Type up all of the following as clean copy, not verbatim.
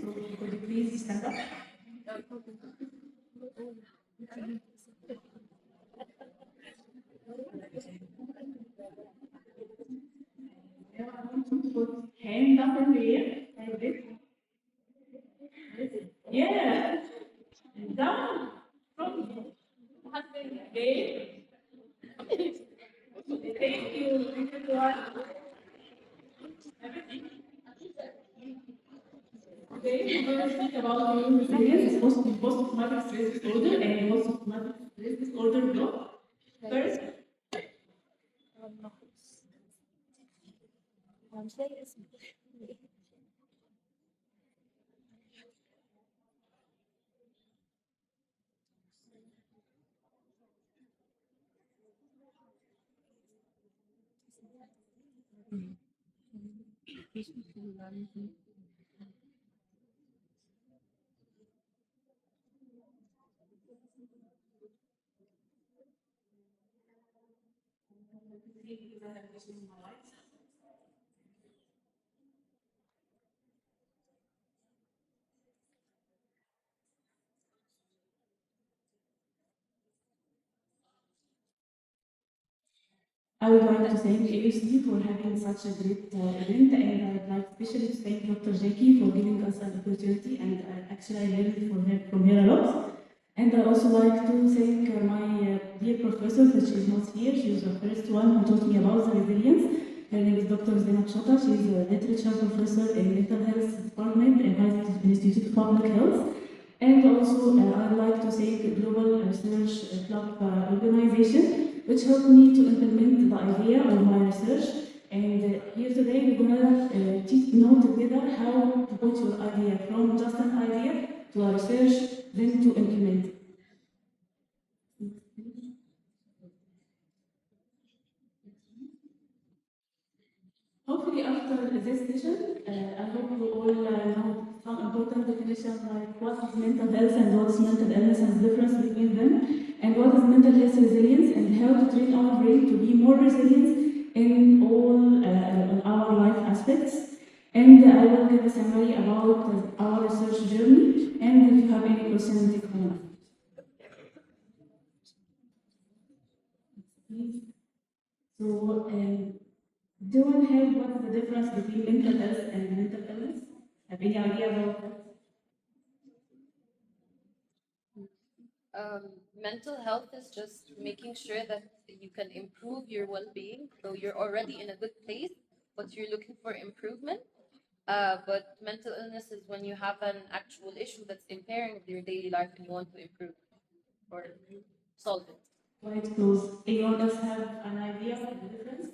So could you please stand up? Now I want you to put hand up in the air like this. Yeah. And down. From okay. Thank you. Thank you, Lord. Today, we're going to speak about immune resilience, post-traumatic stress disorder, and post-traumatic stress disorder block. First, I would like to thank AUC for having such a great event, and I would like especially to thank Dr. Jackie for giving us an opportunity, and actually I learned from her a lot. And I also like to thank my dear professor, but she's not here. She was the first one who taught me about the resilience. Her name is Dr. Zainab Shota. She's a literature professor in mental health department in High Institute of Public Health. And also, I'd like to thank Global Research Club Organization, which helped me to implement the idea of my research. And here today, we're gonna know together how to put your idea from just an idea to a research, then to implement it. Hopefully, after this session, I hope you all know some important definitions like what is mental health and what is mental illness and the difference between them, and what is mental health resilience and how to train our brain to be more resilient in all our life aspects. And I will give a summary about our research journey, and if you have any questions, take them. So, do you have what is the difference between mental health and mental illness? Have any idea about that? Mental health is just making sure that you can improve your well-being. So you're already in a good place, but you're looking for improvement. But mental illness is when you have an actual issue that's impairing your daily life and you want to improve or solve it. Quite close. Anyone else have an idea of the difference?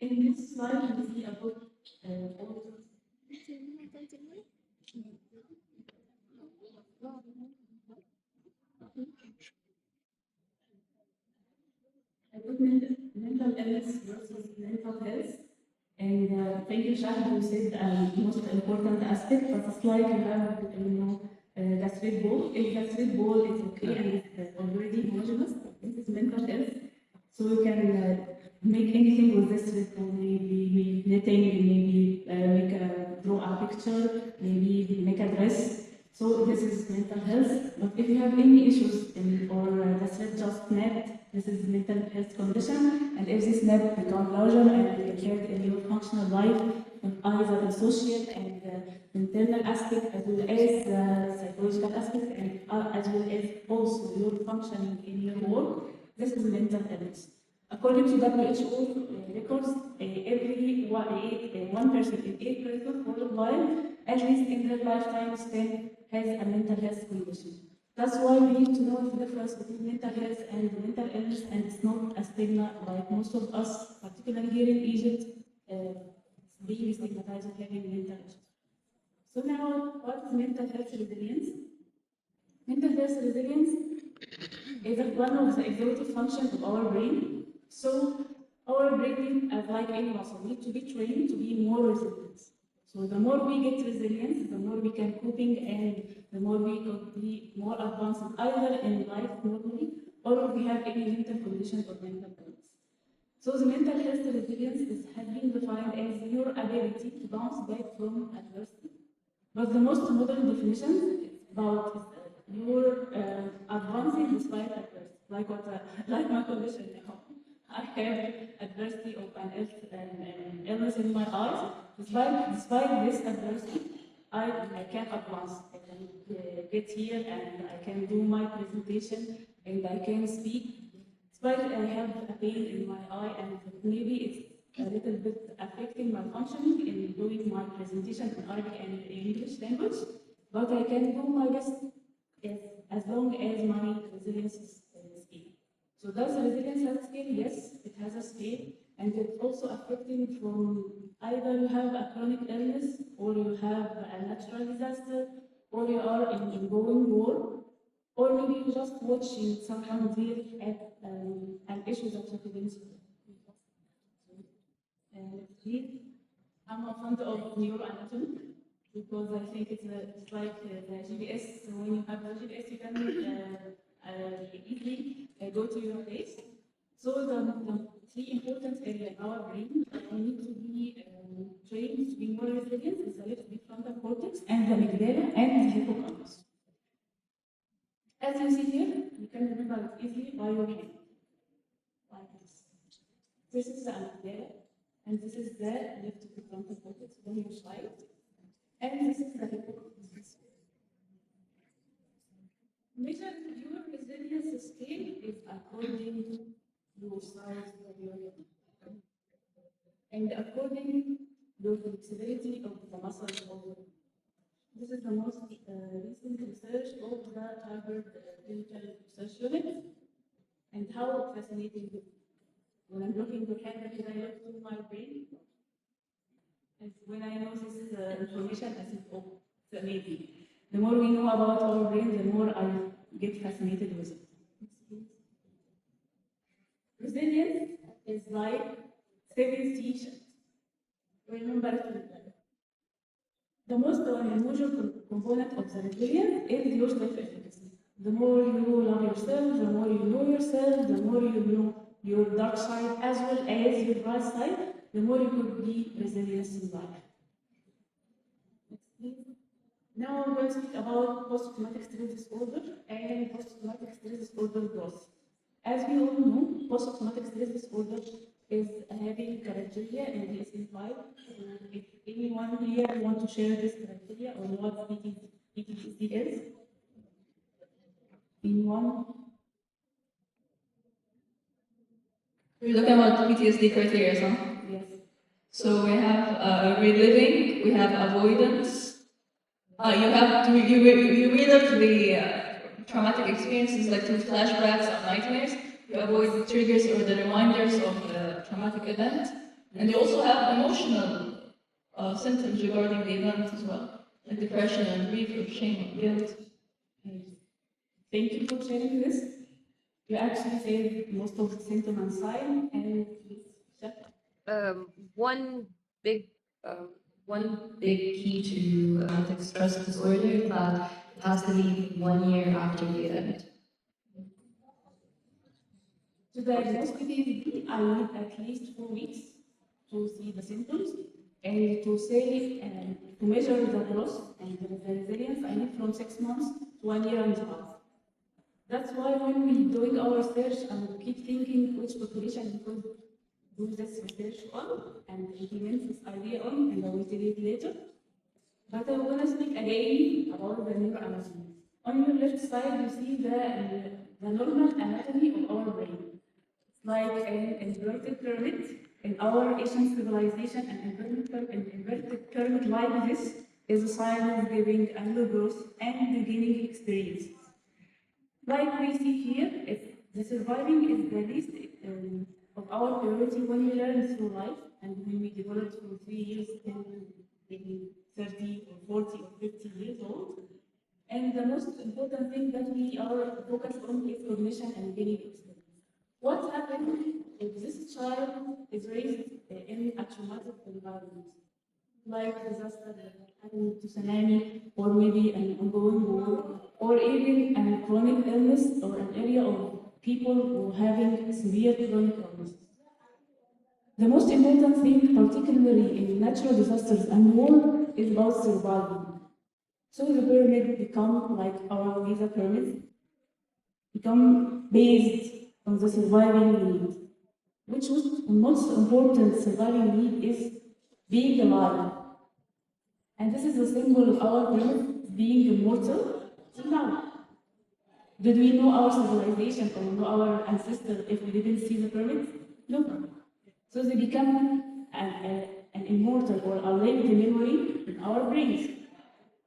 In this slide, we see a book. About mental illness versus mental health. And thank you, Shah, you said the most important aspect, but it's like you have, the thread ball. If the thread ball is okay and it's already homogeneous, this is mental health. So you can make anything with this thread ball, maybe knitting, maybe draw a picture, maybe make a dress. So this is mental health. But if you have any issues or the thread just snapped, this is mental health condition. And if this snap become larger and interfere in your functional life, either the social and internal aspect as well as the psychological aspect and as well as also your functioning in your work, this is mental illness. According to WHO records, one person in 8 person worldwide, at least in their lifetime span, has a mental health condition. That's why we need to know the difference between mental health and mental illness, and it's not a stigma like most of us, particularly here in Egypt, being stigmatized with having mental issues. So now, what is mental health resilience? Mental health resilience is one of the executive functions of our brain. So our brain, as like any muscle, needs to be trained to be more resilient. So the more we get resilience, the more we can coping, and the more we could be more advanced either in life normally, or if we have any mental condition or mental illness. So the mental health resilience has been defined as your ability to bounce back from adversity. But the most modern definition is about your advancing despite adversity, like what like my condition now. I have adversity of an illness in my eyes. Despite this adversity, I can advance. I can get here and I can do my presentation and I can speak. Despite I have a pain in my eye and maybe it's a little bit affecting my functioning in doing my presentation in Arabic and English language, but I can do my best as long as my resilience is scale. So does resilience have a scale? Yes, it has a scale, and it's also affecting from either you have a chronic illness, or you have a natural disaster, or you are in ongoing war, or maybe you're just watching someone deal at an issue that you couldn't solve. I'm a fan of neuroanatomy because I think it's like the GPS. So when you have the GPS, you can easily go to your place. So the three important areas in our brain that we need to be trained to be more resilient is the left prefrontal cortex and the amygdala and the hippocampus. As you see here, you can remember it easily by your hand, like this. This is the amygdala, and this is the left prefrontal cortex on your side, and this is the hippocampus. Measure your resilience scale is according to your size of your head, and according to your flexibility of the muscles of your head. This is the most recent research of the Harvard Clinical Research Unit, and how fascinating it is. When I'm looking to hand, can I look to my brain? And when I know this information, I think, oh, it's amazing. The more we know about our brain, the more I get fascinated with it. Resilience is like 7 T-shirts. Remember it. The most major component of the resilience is your self-efficacy. The more you love yourself, the more you know yourself, the more you know your dark side as well as your bright side, the more you could be resilient in life. Next, please. Now I'm going to speak about post-traumatic stress disorder and post-traumatic stress disorder growth. As we all know, post-traumatic stress disorder is having criteria in the DSM-5. If anyone here want to share this criteria or what PTSD is? Anyone? We're looking about PTSD criteria, huh? Yes. So we have reliving, we have avoidance. You have to you relive the traumatic experiences like through flashbacks or nightmares. You avoid the triggers or the reminders of the traumatic event, and you also have emotional symptoms regarding the event as well, like depression and grief or shame and guilt. Thank you for sharing this. You actually said most of the symptom and sign, and One big one big key to traumatic stress disorder is that it has to leave 1 year after the event. to diagnose PTSD, I need at least 4 weeks to see the symptoms and to say to measure the growth and the resilience. I need from 6 months to 1 year and a half. That's why when we're doing our research, I will keep thinking which population we could do this research on and implement this idea on, and I will tell it later. But I want to speak again about the neuroanatomy. On your left side, you see the normal anatomy of our brain. It's like an inverted pyramid. In our Asian civilization, an inverted pyramid like this is a sign of giving undergrowth and beginning experiences. Like we see here, the surviving is the least of our priority when we learn through life and when we develop from 3 years till maybe 30 or 40 or 50 years old. And the most important thing that we are focused on is cognition and gaining experience. What happened if this child is raised in a traumatic environment, like disaster, happening to tsunami, or maybe an ongoing war, or even a chronic illness or an area of people who are having severe chronic illness. The most important thing, particularly in natural disasters and war, is about survival. So the pyramid become like our visa pyramid, become based on the surviving need, which was the most important surviving need is being alive. And this is the symbol of our pyramid, being immortal till now. Did we know our civilization or know our ancestors if we didn't see the pyramids? No. So they become an immortal or a lived memory in our brains.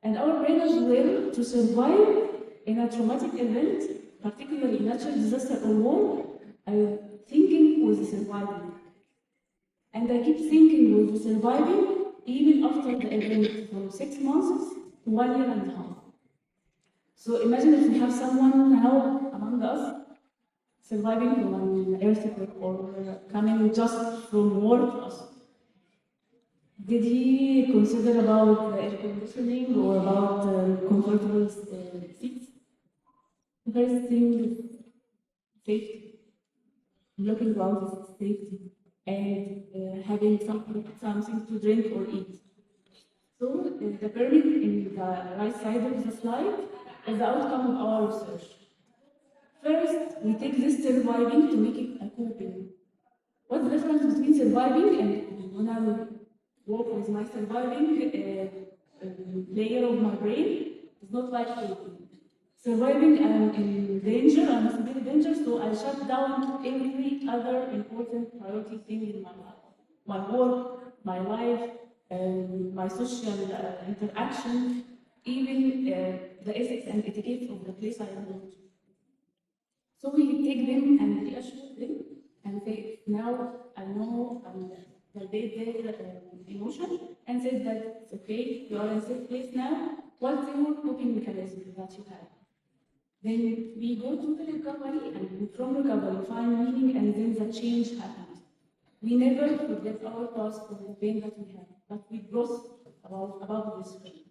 And our brain is will to survive in a traumatic event, particularly natural disaster or war, thinking with surviving. And I keep thinking with surviving even after the event from 6 months to 1 year and a half. So imagine if we have someone now among us surviving from an earthquake or coming just from war to us. Did he consider about the air conditioning or about comfortable seats? The first thing is safety. Looking about is safety and having something to drink or eat. So the pyramid in the right side of the slide is the outcome of our research. First, we take this surviving to make it a coping. What's the difference between surviving and when I will work with my surviving layer of my brain? It's not like coping. Surviving, I'm in danger, I'm in severe danger, so I shut down every other important priority thing in my life. My work, my life, my social interaction, even the ethics and etiquette of the place I am going to. So we take them and reassure them and say, now I know validate their emotion and say that it's okay, you are in a safe place now. What's your coping mechanism that you have? Then we go to the recovery and from recovery find meaning and then the change happens. We never forget our past or the pain that we have, but we grow about this pain.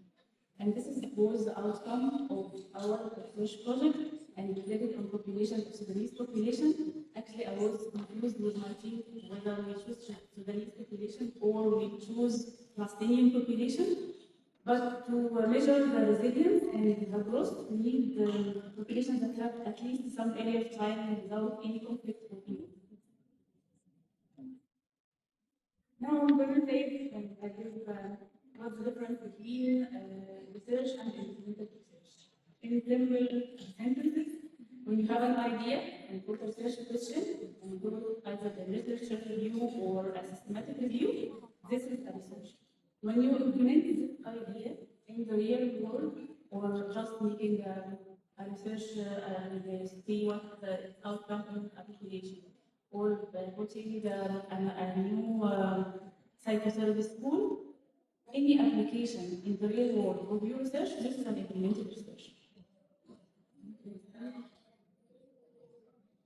And this was the outcome of our research project and related on population of Sudanese population. Actually, I was confused with my team whether we choose Sudanese population or we choose Palestinian population. But to measure the resilience and the growth, we need the populations that have at least some area of time without any conflict or any. Now I'm going to say and I give what's the difference between research and implemented research. In simple sentences, when you have an idea and put a research question and do either a literature review or a systematic review, this is a research. When you implement this idea in the real world or just making a research and see what the outcome in a population, or putting a new psychotherapy school, any application in the real world of your research, this is an implemented research.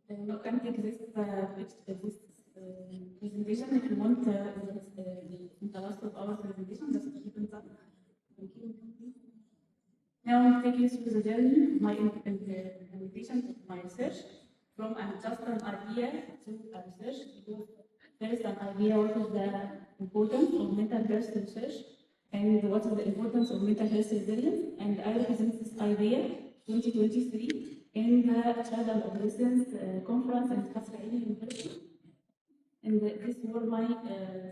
You can take this presentation if you want in the last of our presentation, just keep in touch. Thank you. Now I'm taking you through the journey, my implementation of my research, from just an idea to a research. First, an idea, what is the importance of mental health research and what is the importance of mental health resilience. And I represent this idea 2023 in the Child and Adolescents Conference in CoSCIE University. And these were my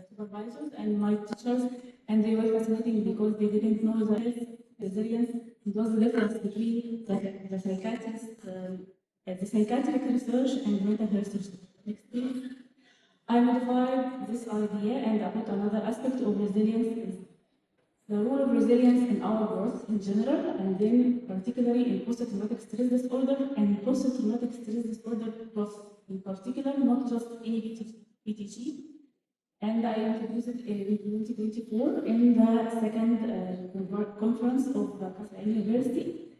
supervisors and my teachers, and they were fascinating because they didn't know the health resilience. It was the difference between the psychiatric research and mental health research. Next, please. I modified this idea and I put another aspect of resilience, the role of resilience in our growth in general, and then particularly in post-traumatic stress disorder and post-traumatic stress disorder growth in particular, not just any PTG. And I introduced it in 2024 in the second conference of CoSCIE University.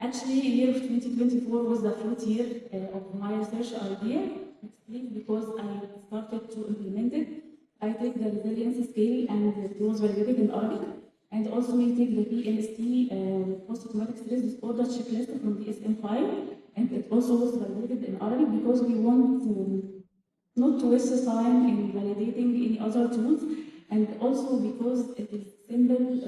Actually, year of 2024 was the fourth year of my research idea, explain because I started to implement it. I take the resilience scale and it was validated in Arabic. And also we take the PMST, post-traumatic stress disorder checklist from DSM-5. And it also was validated in Arabic because we want not to waste time in validating any other tools. And also because it is simple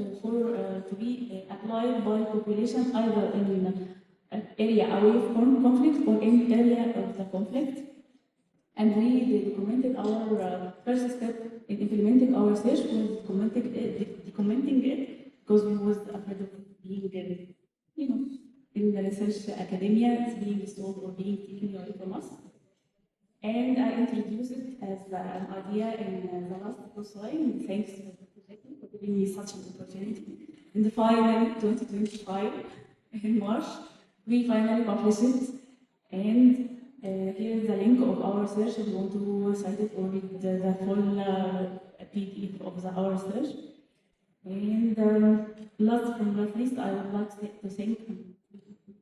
to be applied by population either in an area away from conflict or in area of the conflict. And we documented our first step in implementing our research was documenting it because we was afraid of being, in the research academia, it's being sold or being taken away from us. And I introduced it as an idea in the last CoSCIE. Thanks for giving me such an opportunity. In the final 2025, in March, we finally published it. And here is the link of our research if you want to cite it or read the full PDF of our research. And last but not least, I would like to thank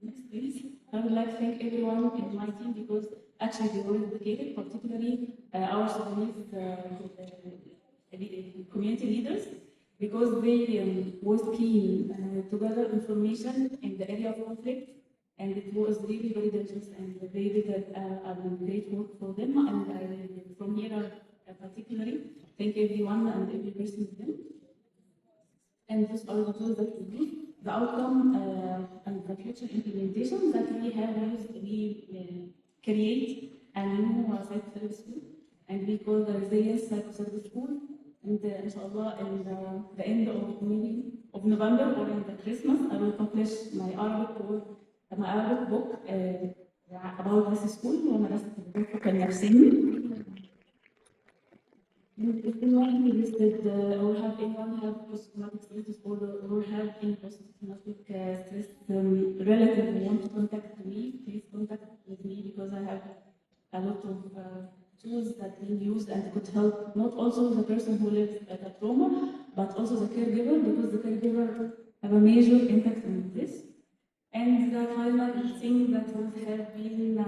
next please. I would like to thank everyone in my team because actually they were dedicated, particularly our Sudanese community leaders, because they was keen to gather information in the area of conflict, and it was really very dangerous, and they did a great work for them. And I, from here, particularly thank everyone and every person with them. And these are the tools that we use. The outcome and the future implementation that we have used, we create a new psychotherapy school, and we call the Resilience Psychotherapy School. And inshallah, in the end of maybe of November or in the Christmas, I will publish my Arabic book about this school. ومدرسة البحث النفسي. If anyone interested or have anyone have post-traumatic stress disorder or have any post-traumatic stress relative who want to contact me, please contact with me because I have a lot of tools that we use and could help not also the person who lives at a trauma, but also the caregiver because the caregiver have a major impact on this. And the final thing that would have been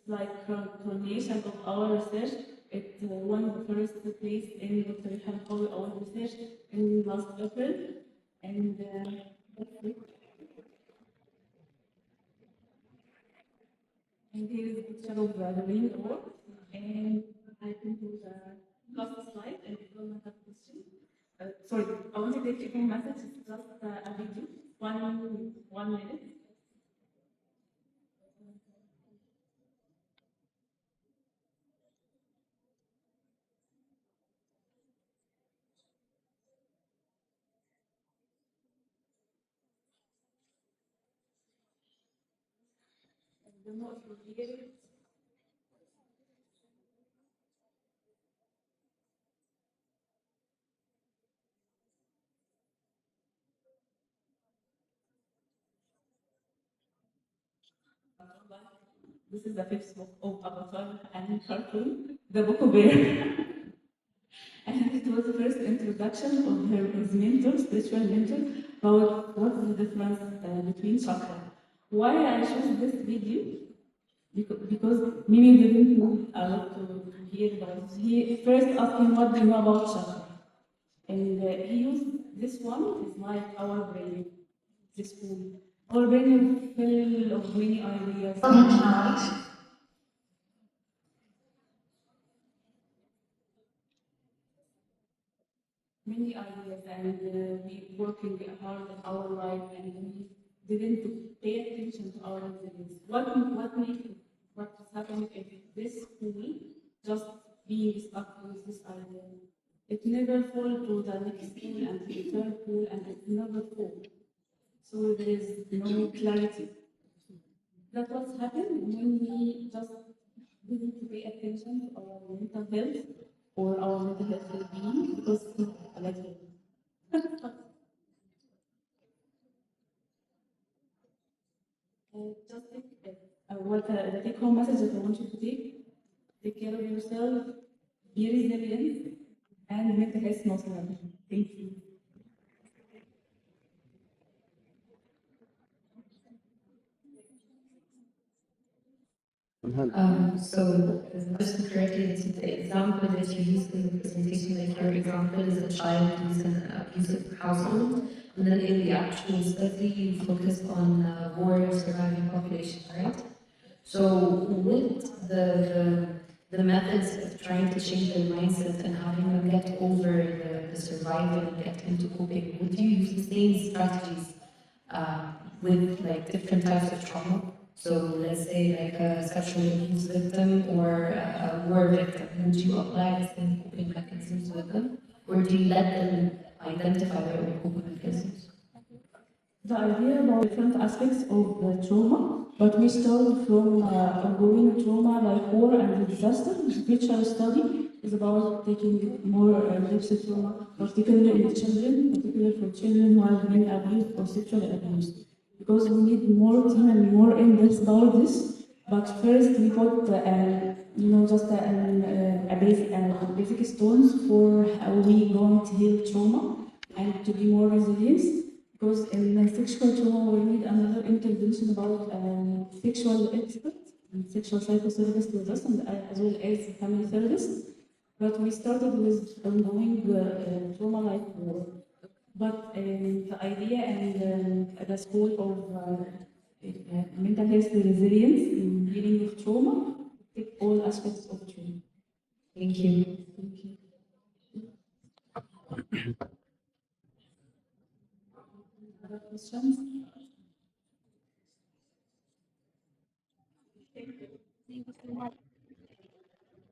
like culmination of our research. It won the first place in Dr. Ilham Qawi our research in last April, and that's it. And here is a picture of the main award, and I think to the last slide, and if you don't have questions. Sorry, I want to take a message, it's just a video, one minute. I don't know if you hear it. This is the fifth book of Avatar and cartoon, the Book Bear. And it was the first introduction of his mentor, spiritual mentor, about what is the difference between chakra. Why I chose this video? Because Mimi didn't know a lot to hear about it. He first asked him what do you know about chakra. And he used this one is like our brain, this tool. Our brain is full of many ideas. Many ideas, and we working hard in our life, and we didn't pay attention to our resilience. What's happening if this tool just being stuck with this idea? It never fall to the next tool and the third tool, and it never fall. So there is no clarity. That's what's happened when we just didn't pay attention to our mental health or our mental health well-being because like just what the take-home message that I want you to take care of yourself, be resilient, and mental health most important. Thank you. Just to correctly, the example that you used in the presentation, like your example is a child who's in an abusive household, and then in the actual study, you focus on war surviving population, right? So with the methods of trying to change their mindset and having them get over the survival and get into coping, would you use the same strategies with like different types of trauma? So let's say like a sexual abuse victim or a war victim, would you apply the same coping mechanisms with them? Or do you let them identify their own coping mechanisms? The idea about different aspects of trauma, but we start from ongoing trauma like war and disaster. The future study is about taking more depth trauma, particularly in children, particularly for children who have been abused or sexually abused. Because we need more time and more in-depth about this. But first, we put, just basic stones for how we going to heal trauma and to be more resilient. Because in sexual trauma, we need another intervention about sexual experts and sexual psychotherapist with us, and as well as family therapists. But we started with ongoing trauma like war. But the idea and the school of mental health resilience in dealing with trauma, take all aspects of trauma. Thank you. Thank you. Other questions?